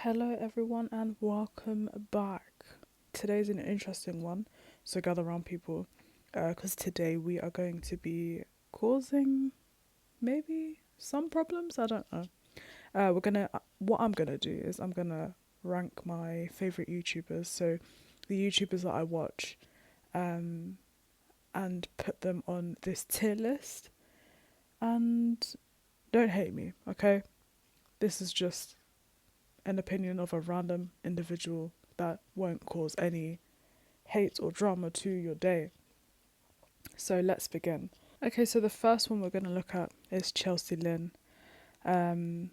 Hello, everyone, and welcome back. Today's an interesting one, so gather around, people, because today we are going to be causing maybe some problems. I don't know. What I'm gonna do is I'm gonna rank my favorite YouTubers, so the YouTubers that I watch, um, and put them on this tier list. And don't hate me, okay? This is just an opinion of a random individual that won't cause any hate or drama to your day. So let's begin. Okay, so the first one we're going to look at is Chelsea Lynn, um,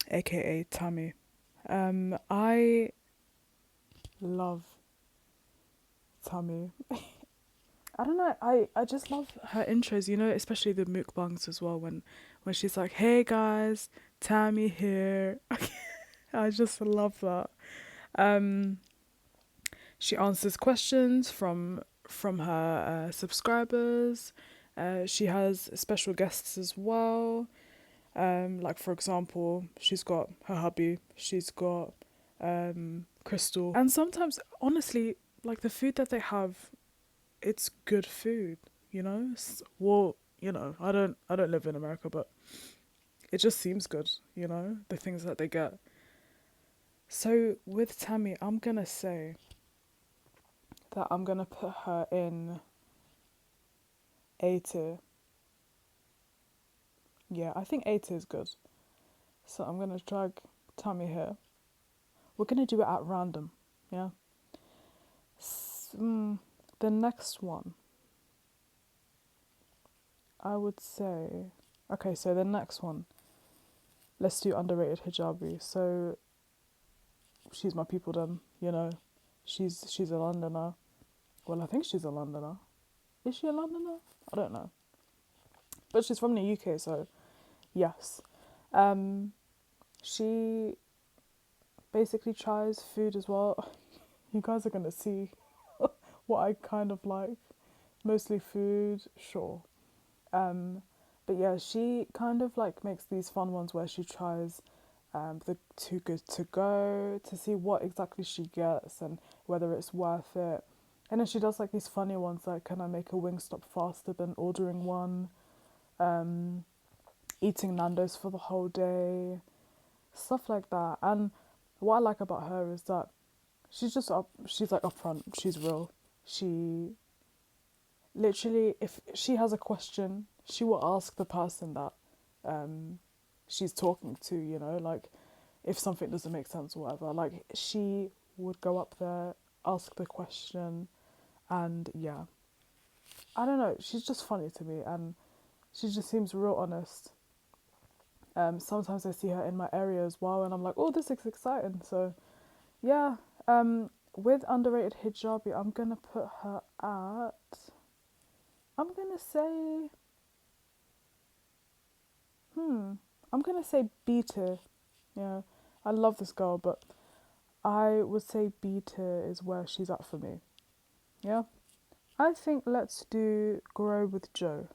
aka Tammy. I love Tammy. I don't know, I just love her intros, especially the mukbangs as well when she's like, hey guys, Tammy here. I just love that. Um, She answers questions from her subscribers. She has special guests as well. Like for example, she's got her hubby. She's got Crystal. And sometimes, honestly, like the food that they have, it's good food. Well, I don't live in America, but it just seems good. The things that they get. So with Tammy, I'm gonna say that I'm gonna put her in A tier. Yeah, I think A tier is good. So I'm gonna drag Tammy here. We're gonna do it at random, yeah. The next one, I would say. Okay, so the next one, let's do underrated hijabi. So she's my people then. She's a Londoner. Well, I think she's a Londoner. Is she a Londoner? I don't know, but she's from the UK, so yes. Um, she basically tries food as well. You guys are gonna see what I kind of like. Mostly food, sure. Um, but yeah, she kind of like makes these fun ones where she tries the Too Good To Go to see what exactly she gets and whether it's worth it. And then she does like these funny ones like, can I make a wing stop faster than ordering one? Eating Nando's for the whole day, stuff like that. And what I like about her is that she's like upfront, she's real. She literally, if she has a question, she will ask the person that she's talking to, like if something doesn't make sense or whatever. Like she would go up there, ask the question, and yeah. I don't know, she's just funny to me and she just seems real honest. Sometimes I see her in my area as well and I'm like, oh, this is exciting. So yeah, with underrated hijabi, I'm gonna put her at, I'm gonna say, I'm gonna say B tier. Yeah, I love this girl, but I would say B tier is where she's at for me. Yeah, I think let's do Grow with Joe.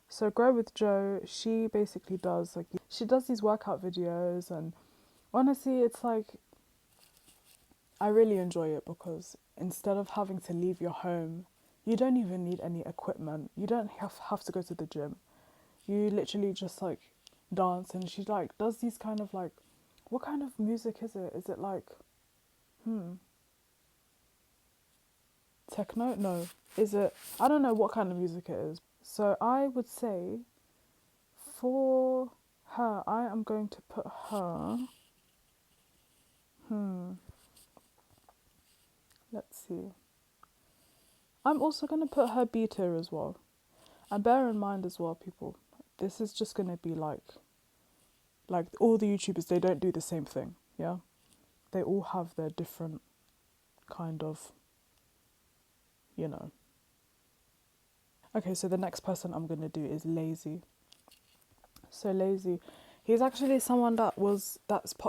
So Grow with Joe, she basically does like she does these workout videos, and honestly, it's like I really enjoy it because instead of having to leave your home, you don't even need any equipment. You don't have to go to the gym. You literally just like dance, and she like does these kind of like, what kind of music is it? Is it like techno? No. Is it, I don't know what kind of music it is. So I would say for her, I am going to put her, let's see. I'm also going to put her B tier as well. And bear in mind as well, people, this is just going to be like all the YouTubers, they don't do the same thing, yeah? They all have their different kind of, you know. Okay, so the next person I'm going to do is Lazy. So Lazy, he's actually someone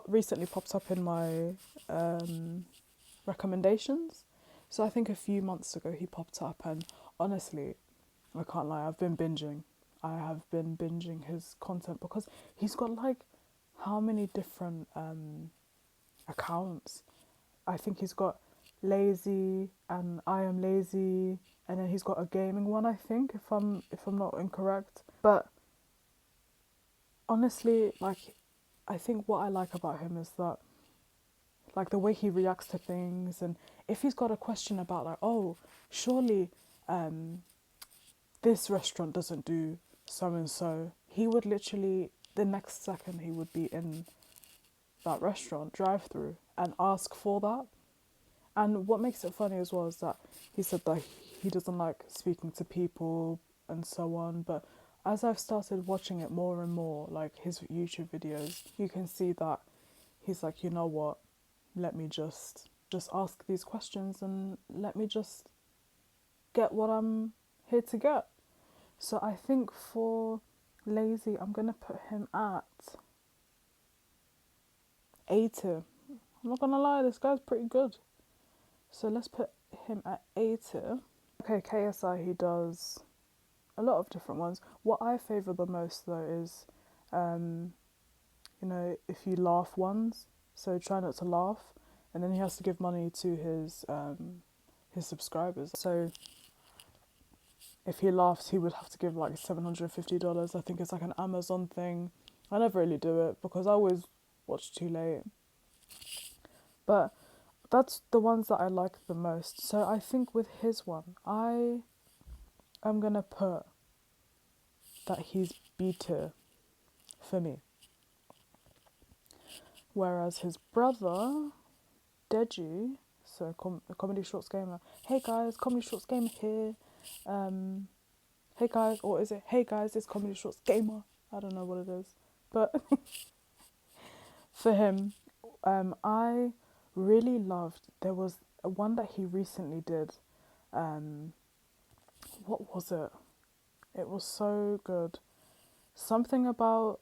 recently popped up in my recommendations. So I think a few months ago he popped up, and honestly, I can't lie, I've been binging. I have been binging his content because he's got like how many different accounts. I think he's got Lazy and I Am Lazy, and then he's got a gaming one, I think, if I'm not incorrect. But honestly, like, I think what I like about him is that, like, the way he reacts to things, and if he's got a question about, like, oh, surely this restaurant doesn't do so and so, he would literally, the next second, he would be in that restaurant drive through and ask for that. And what makes it funny as well is that he said that he doesn't like speaking to people and so on. But as I've started watching it more and more, like his YouTube videos, you can see that he's like, you know what, let me just ask these questions and let me just get what I'm here to get. So I think for Lazy, I'm gonna put him at A tier. I'm not gonna lie, this guy's pretty good. So let's put him at A tier. Okay, KSI, he does a lot of different ones. What I favour the most though is, you know, if you laugh ones. So try not to laugh, and then he has to give money to his subscribers. So if he laughs, he would have to give like $750. I think it's like an Amazon thing. I never really do it because I always watch too late. But that's the ones that I like the most. So I think with his one, I am gonna put that he's B tier for me. Whereas his brother, Deji, so Comedy Shorts Gamer, hey guys, Comedy Shorts Gamer here. Hey guys, or is it hey guys, it's Comedy Shorts Gamer? I don't know what it is. But for him, I really loved, there was one that he recently did. What was it? It was so good. Something about,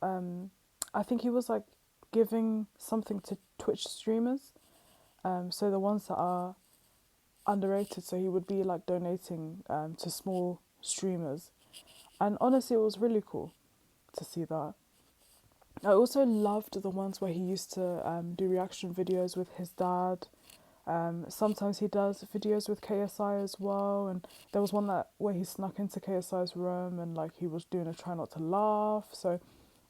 I think he was like giving something to Twitch streamers. So the ones that are underrated, so he would be like donating to small streamers. And honestly, it was really cool to see that. I also loved the ones where he used to do reaction videos with his dad. Sometimes he does videos with KSI as well, and there was one that where he snuck into KSI's room and like he was doing a try not to laugh. So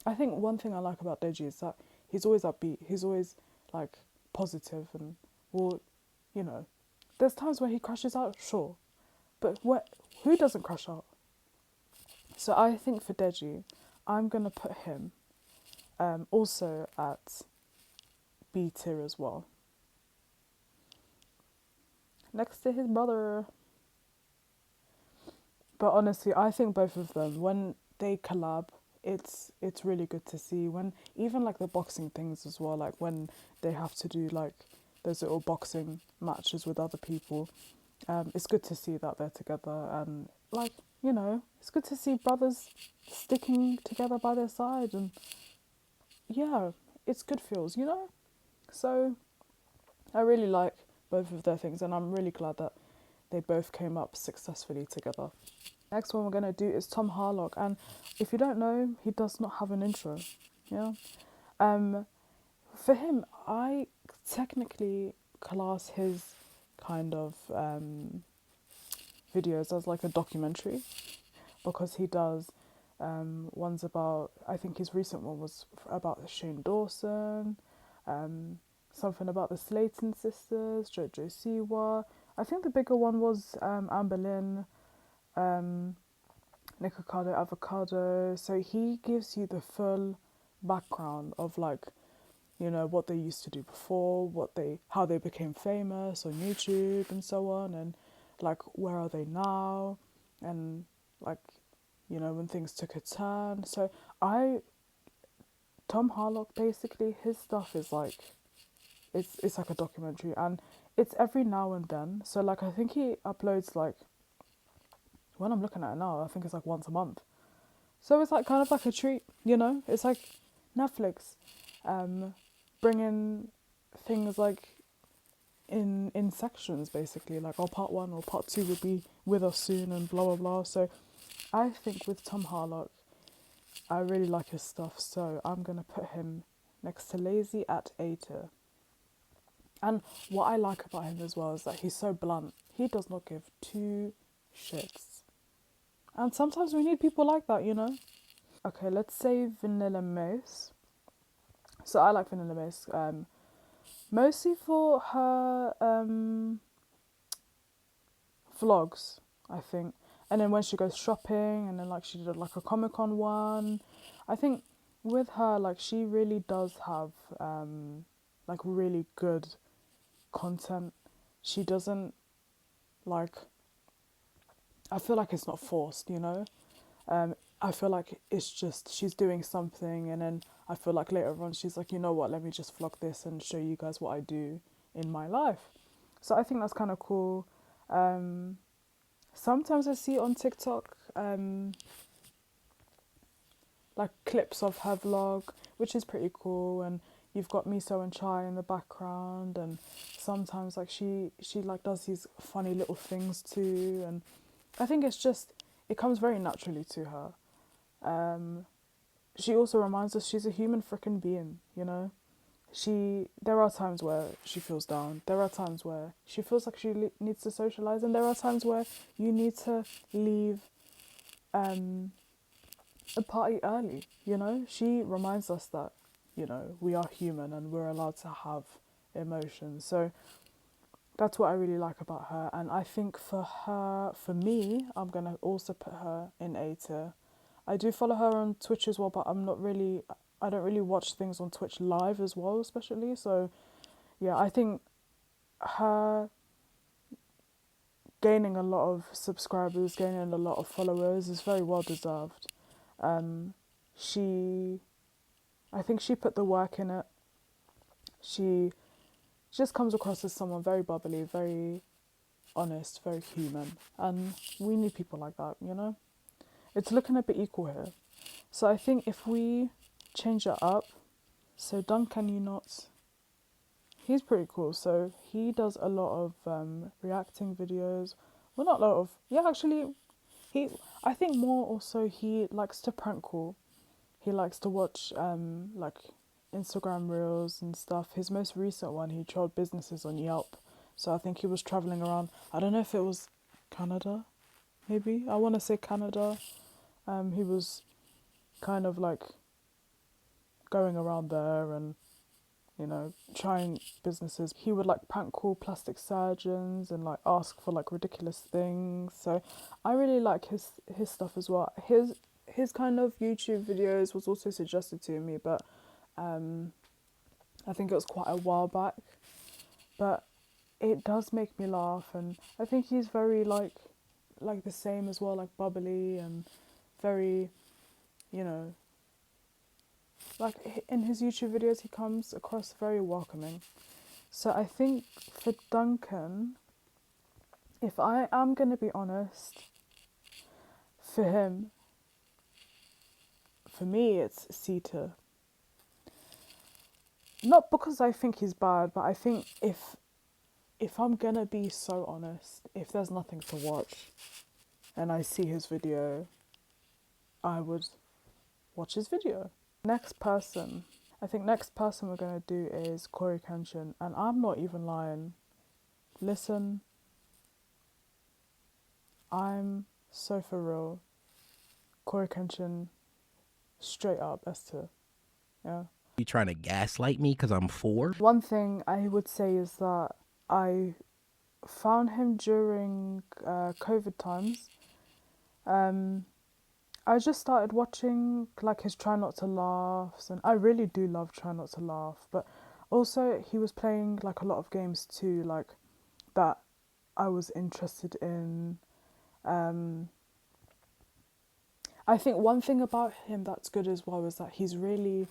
I think one thing I like about Deji is that he's always upbeat. He's always like positive and well, you know, there's times where he crashes out, sure, but who doesn't crash out? So I think for Deji, I'm gonna put him also at B tier as well, next to his brother. But honestly, I think both of them, when they collab, it's really good to see. When even like the boxing things as well, like when they have to do like those little boxing matches with other people, it's good to see that they're together. And like, you know, it's good to see brothers sticking together by their side, and yeah, it's good feels, you know. So I really like both of their things, and I'm really glad that they both came up successfully together. Next one we're going to do is Tom Harlock, and if you don't know, he does not have an intro. Yeah. For him, I technically class his kind of videos as like a documentary, because he does ones about, I think his recent one was about Shane Dawson, something about the Slayton sisters, Jojo Siwa. I think the bigger one was Amber Lynn, Nikocado Avocado. So he gives you the full background of like, you know, what they used to do before, how they became famous on YouTube and so on, and like where are they now, and like, you know, when things took a turn. So Tom Harlock, basically his stuff is like, it's like a documentary, and it's every now and then. So like I think he uploads like, when I'm looking at it now, I think it's like once a month. So it's like kind of like a treat, you know? It's like Netflix bringing things like in sections, basically. Like, oh, part 1 or part 2 will be with us soon and blah, blah, blah. So I think with Tom Harlock, I really like his stuff. So I'm going to put him next to Lazy at A tier. And what I like about him as well is that he's so blunt. He does not give two shits. And sometimes we need people like that, you know? Okay, let's say Vanilla Mousse. So I like Vanilla Mousse, mostly for her vlogs, I think. And then when she goes shopping, and then like she did like a Comic-Con one. I think with her, like she really does have like really good content. She doesn't like, I feel like it's not forced, you know? I feel like it's just she's doing something, and then I feel like later on she's like, you know what, let me just vlog this and show you guys what I do in my life. So I think that's kind of cool. Sometimes I see on TikTok like clips of her vlog, which is pretty cool, and you've got Miso and Chai in the background, and sometimes like she like does these funny little things too, and I think it's just, it comes very naturally to her. She also reminds us she's a human freaking being, you know? There are times where she feels down. There are times where she feels like she needs to socialize, and there are times where you need to leave a party early, you know? She reminds us that, you know, we are human and we're allowed to have emotions. So that's what I really like about her. And I think for me, I'm going to also put her in A tier. I do follow her on Twitch as well, but I don't really watch things on Twitch live as well, especially. So yeah, I think her gaining a lot of subscribers, gaining a lot of followers is very well deserved. She, I think she put the work in it. She just comes across as someone very bubbly, very honest, very human. And we need people like that, you know? It's looking a bit equal here. So I think if we change it up, so Duncan You Not, he's pretty cool. So he does a lot of reacting videos. Well, not a lot of, yeah, actually, I think more also he likes to prank call. He likes to watch like Instagram reels and stuff. His most recent one, he trolled businesses on Yelp. So I think he was traveling around. I don't know if it was Canada, maybe. I want to say Canada. He was kind of like going around there and, you know, trying businesses. He would like prank call plastic surgeons and like ask for like ridiculous things. So I really like his stuff as well. His kind of YouTube videos was also suggested to me, but I think it was quite a while back. But it does make me laugh, and I think he's very like the same as well, like bubbly and very, you know, like in his YouTube videos he comes across very welcoming. So I think for Duncan, if I am going to be honest, for him, for me it's C tier. Not because I think he's bad, but I think if I'm going to be so honest, if there's nothing to watch and I see his video, I would watch his video. Next person. I think next person we're going to do is Corey Kenshin, and I'm not even lying. Listen, I'm so for real. Corey Kenshin, straight up S tier. Yeah. You trying to gaslight me because I'm 4? One thing I would say is that I found him during COVID times. I just started watching like his Try Not to Laughs, and I really do love Try Not to Laugh, but also he was playing like a lot of games too, like that I was interested in. I think one thing about him that's good as well is that he's really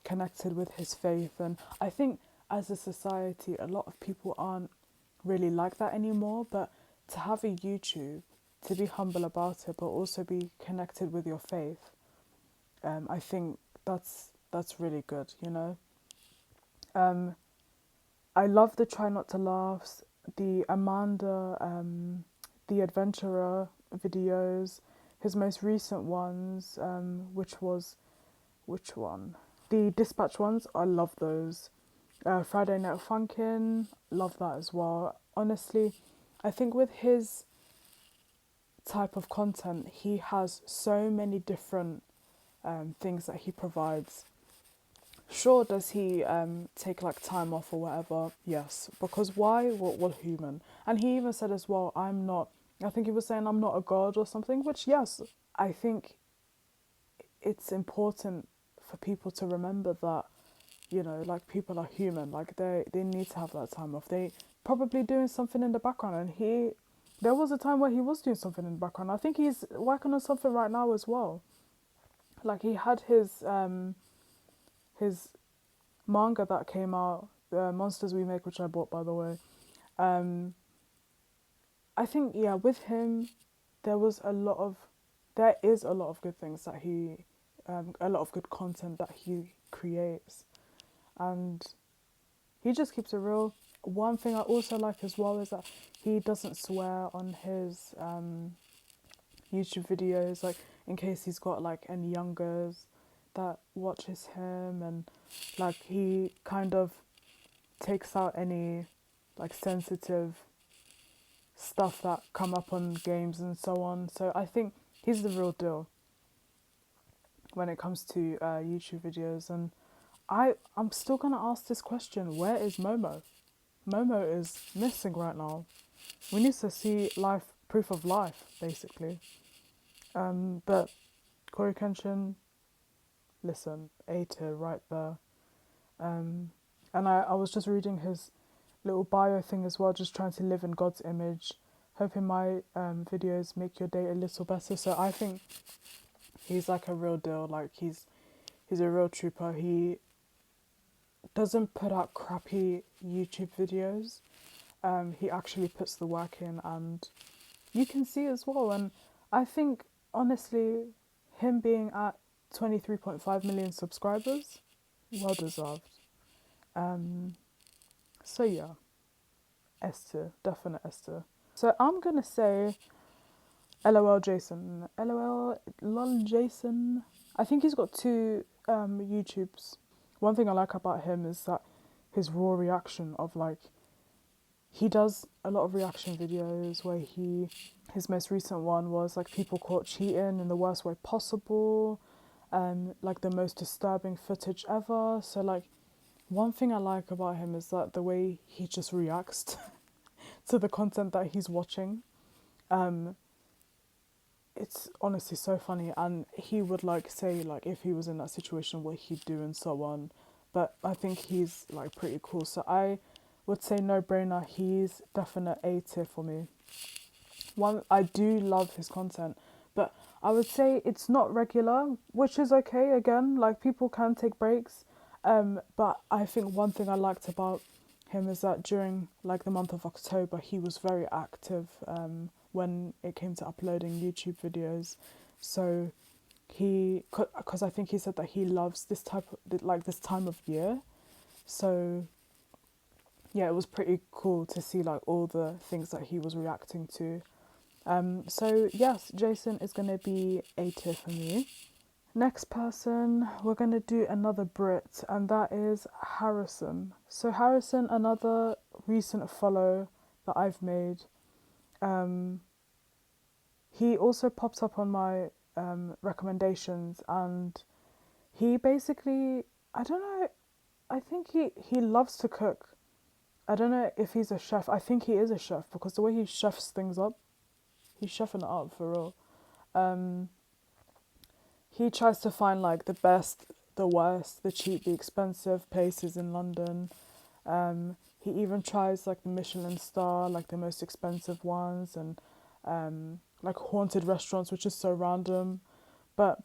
connected with his faith, and I think as a society a lot of people aren't really like that anymore, but to have a YouTube, to be humble about it but also be connected with your faith, I think that's really good, you know. I love the Try Not to Laughs, the Amanda, the Adventurer videos, his most recent ones, which one? The Dispatch ones, I love those. Friday Night Funkin', love that as well. Honestly, I think with his type of content, he has so many different things that he provides. Sure, does he take like time off or whatever? Yes, because why? Well, human. And he even said as well, I'm not. I think he was saying I'm not a god or something. Which yes, I think it's important for people to remember that, you know, like people are human. Like they need to have that time off. They probably doing something in the background, and there was a time where he was doing something in the background. I think he's working on something right now as well. Like he had his manga that came out, Monsters We Make, which I bought by the way. Um, I think yeah, with him, there was a lot of, there is a lot of good things that a lot of good content that he creates, and he just keeps it real. One thing I also like as well is that he doesn't swear on his YouTube videos, like in case he's got like any youngers that watches him, and like he kind of takes out any like sensitive stuff that come up on games and so on. So I think he's the real deal when it comes to YouTube videos. And I'm still gonna ask this question: where is Momo? Momo is missing right now. We need to see proof of life, basically. But Corey Kenshin, listen, A tier right there. And I was just reading his little bio thing as well, just trying to live in God's image, hoping my videos make your day a little better. So I think he's like a real deal. Like he's a real trooper. He doesn't put out crappy YouTube videos. He actually puts the work in, and you can see as well. And I think honestly, him being at 23.5 million subscribers, well deserved. So yeah, S tier, definite S tier. So I'm gonna say LOL Jason. LOL lol Jason. I think he's got two YouTubes. One thing I like about him is that his raw reaction of like, he does a lot of reaction videos where his most recent one was like people caught cheating in the worst way possible, like the most disturbing footage ever. So like, one thing I like about him is that the way he just reacts to the content that he's watching. It's honestly so funny, and he would like say like if he was in that situation what he'd do and so on. But I think he's like pretty cool. So I would say no brainer, he's definite A tier for me. One, I do love his content, but I would say it's not regular, which is okay. Again, like people can take breaks, but I think one thing I liked about him is that during like the month of October he was very active when it came to uploading YouTube videos. So because I think he said that he loves this this time of year. So yeah, it was pretty cool to see like all the things that he was reacting to. So yes, Jason is going to be A tier for me. Next person, we're going to do another Brit, and that is Harrison. So Harrison, another recent follow that I've made. He also popped up on my recommendations, and he basically, I don't know, I think he loves to cook. I don't know if he's a chef. I think he is a chef because the way he chefs things up, he's chefing it up for real. He tries to find like the best, the worst, the cheap, the expensive places in London. He even tries like the Michelin star, like the most expensive ones, and like haunted restaurants, which is so random. But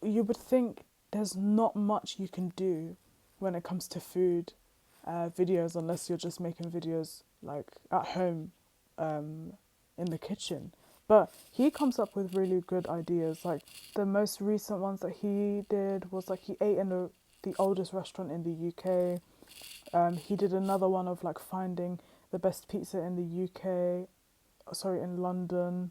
you would think there's not much you can do when it comes to food videos unless you're just making videos like at home in the kitchen. But he comes up with really good ideas. Like the most recent ones that he did was like he ate in the oldest restaurant in the UK. He did another one of like finding the best pizza in the UK, sorry, in London.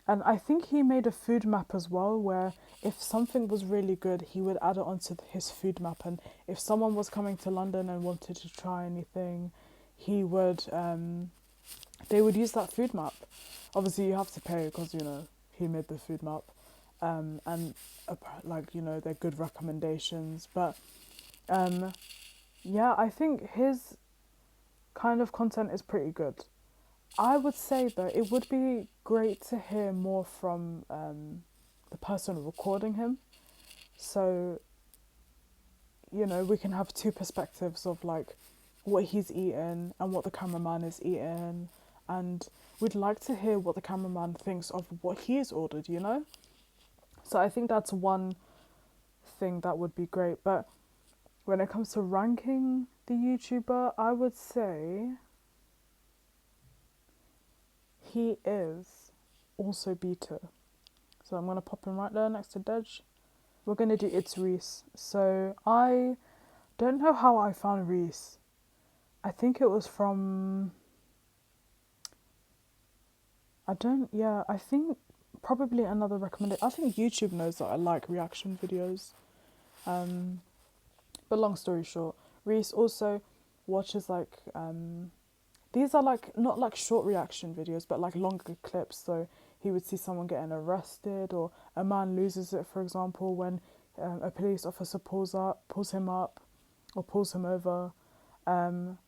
And I think he made a food map as well, where if something was really good, he would add it onto his food map. And if someone was coming to London and wanted to try anything, he would they would use that food map. Obviously, you have to pay because, you know, he made the food map, and like, you know, they're good recommendations. But yeah, I think his kind of content is pretty good. I would say though, it would be great to hear more from the person recording him. So, you know, we can have two perspectives of like what he's eating and what the cameraman is eating. And we'd like to hear what the cameraman thinks of what he has ordered, you know? So I think that's one thing that would be great. But when it comes to ranking the YouTuber, I would say he is also beta. So I'm going to pop him right there next to Dej. We're going to do It's Reese. So I don't know how I found Reese. I think it was from... I think probably another recommendation. I think YouTube knows that I like reaction videos. But long story short, Reese also watches like... these are like, not like short reaction videos, but like longer clips. So he would see someone getting arrested, or a man loses it, for example, when a police officer pulls him up, or pulls him over. And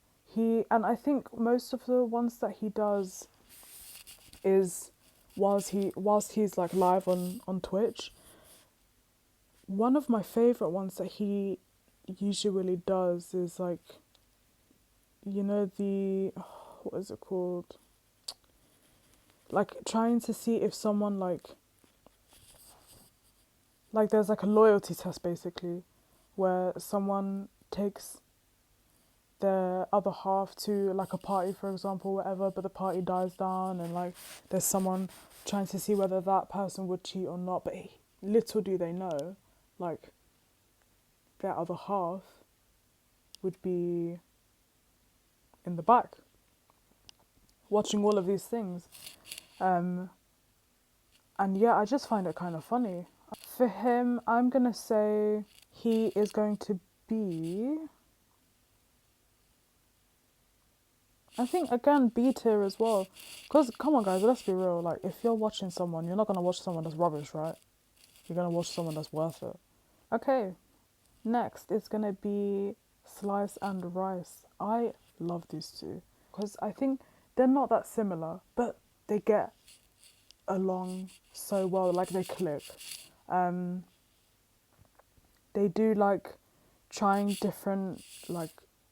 I think most of the ones that he does is whilst he's like live on Twitch. One of my favorite ones that he usually does is like, you know, what is it called? Like trying to see if someone like there's like a loyalty test basically, where someone takes their other half to like a party, for example, whatever, but the party dies down, and like there's someone trying to see whether that person would cheat or not. But little do they know, like their other half would be in the back watching all of these things. And yeah, I just find it kind of funny. For him, I'm gonna say he is going to be, I think, again, B tier as well. Because, come on guys, let's be real. Like, if you're watching someone, you're not gonna watch someone that's rubbish, right? You're gonna watch someone that's worth it. Okay, next it's gonna be Slice and Rice. I love these two because I think they're not that similar, but they get along so well. Like, they click. They do like trying different like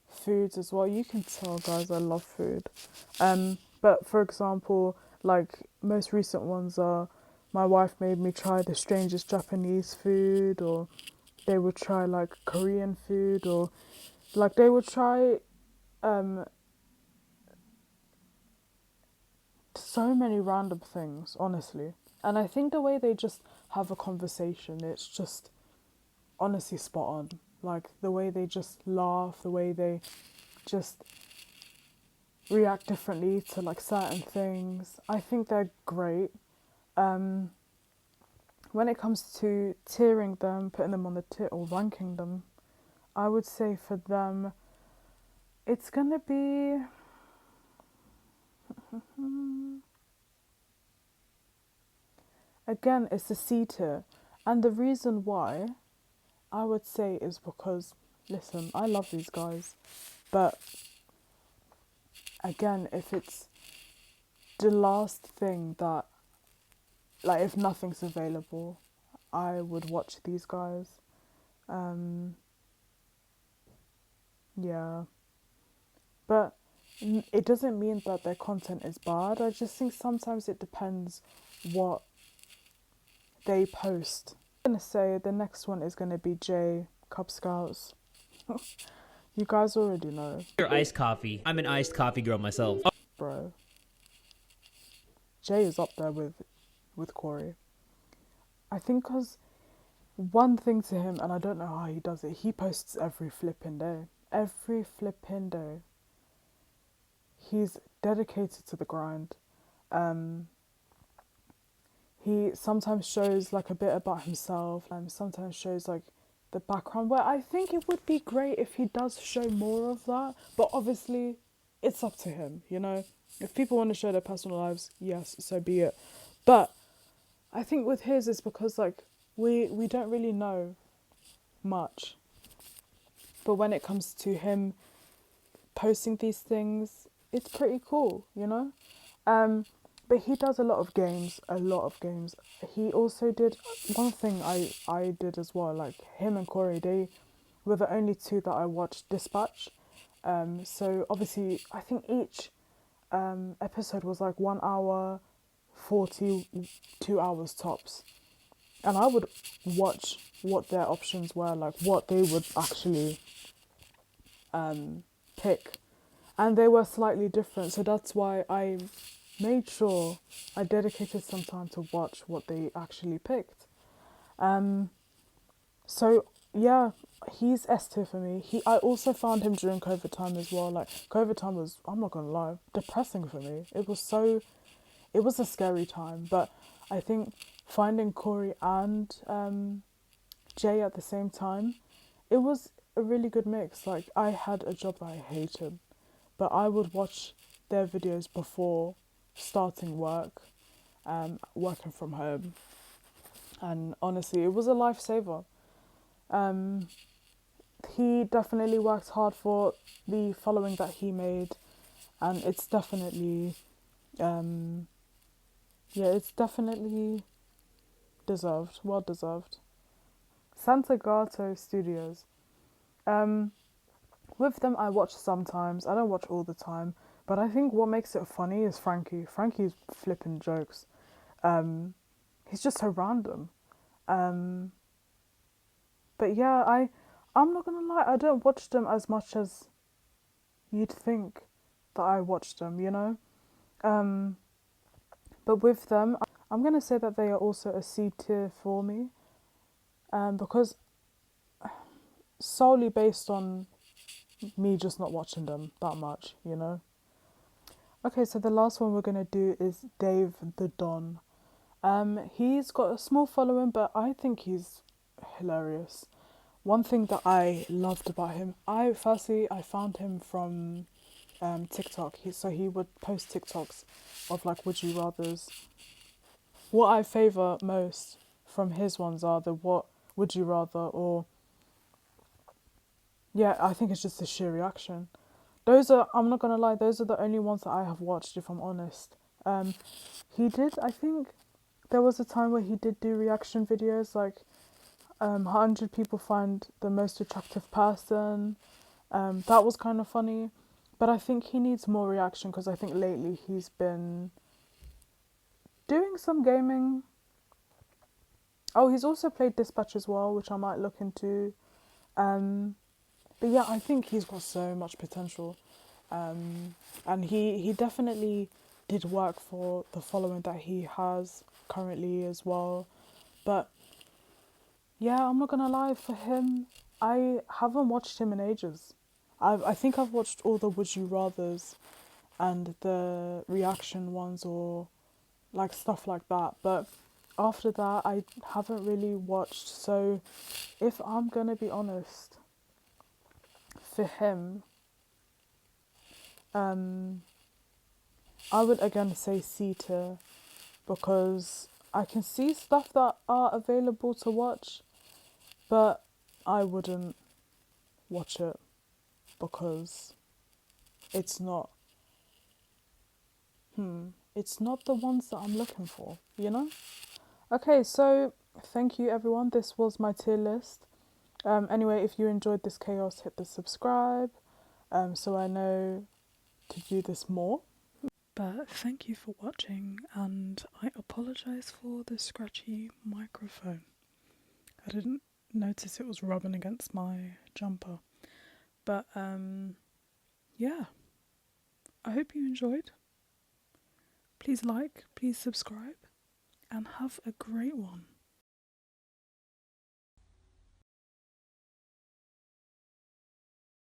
foods as well. You can tell, guys, I love food. But for example, like most recent ones are, my wife made me try the strangest Japanese food, or they would try like Korean food, or like they would try so many random things, honestly. And I think the way they just have a conversation, it's just honestly spot on. Like the way they just laugh, the way they just react differently to like certain things. I think they're great. When it comes to tiering them, putting them on the tier or ranking them, I would say for them, it's gonna be again, it's a C tier. And the reason why I would say is because, listen, I love these guys, but again, if it's the last thing that, like, if nothing's available, I would watch these guys. Yeah. But it doesn't mean that their content is bad. I just think sometimes it depends what they post. I'm going to say the next one is going to be J, Cub Scouts. You guys already know. Your iced coffee. I'm an iced coffee girl myself. Bro. Jay is up there with Corey. I think because one thing to him, and I don't know how he does it, he posts every flipping day. Every flipping day. He's dedicated to the grind. he sometimes shows like a bit about himself, and sometimes shows like the background, where I think it would be great if he does show more of that, but obviously it's up to him, you know. If people want to show their personal lives, yes, so be it. But I think with his, it's because like we don't really know much, but when it comes to him posting these things, it's pretty cool, you know. But he does a lot of games, a lot of games. He also did one thing I did as well, like him and Corey, they were the only two that I watched Dispatch. So obviously I think each episode was like 1 hour 40, 2 hours tops. And I would watch what their options were, like what they would actually pick. And they were slightly different, so that's why I made sure I dedicated some time to watch what they actually picked. So yeah, he's S tier for me. I also found him during COVID time as well. Like COVID time was, I'm not gonna lie, depressing for me. It was a scary time, but I think finding Corey and Jay at the same time, it was a really good mix. Like I had a job that I hated, but I would watch their videos before starting work, working from home, and honestly, it was a lifesaver. Um, he definitely worked hard for the following that he made, and it's definitely, yeah, it's definitely deserved, well deserved. Santa Gato Studios. Um, with them, I watch sometimes. I don't watch all the time, but I think what makes it funny is Frankie. Frankie's flipping jokes. He's just so random. Um, but yeah, I'm not gonna lie. I don't watch them as much as you'd think that I watch them. You know. Um, but with them, I'm gonna say that they are also a C tier for me. Because solely based on me just not watching them that much, you know. Okay, so the last one we're gonna do is Dave the Don. He's got a small following, but I think he's hilarious. One thing that I loved about him, I found him from TikTok. He would post TikToks of like would you rather's. What I favour most from his ones are the what would you rather, or yeah, I think it's just the sheer reaction. Those are, I'm not gonna lie, those are the only ones that I have watched, if I'm honest. He did, I think, there was a time where he did do reaction videos, like 100 people find the most attractive person. That was kind of funny, but I think he needs more reaction because I think lately he's been doing some gaming. Oh, he's also played Dispatch as well, which I might look into. But yeah, I think he's got so much potential. And he definitely did work for the following that he has currently as well. But yeah, I'm not gonna lie, for him, I haven't watched him in ages. I think I've watched all the Would You Rathers and the reaction ones or like stuff like that. But after that, I haven't really watched. So if I'm gonna be honest, for him, I would again say C tier because I can see stuff that are available to watch, but I wouldn't watch it because it's not it's not the ones that I'm looking for, you know? Okay, so thank you everyone. This was my tier list. Anyway, if you enjoyed this chaos, hit the subscribe so I know to do this more. But thank you for watching, and I apologise for the scratchy microphone. I didn't notice it was rubbing against my jumper. But yeah, I hope you enjoyed. Please like, please subscribe, and have a great one.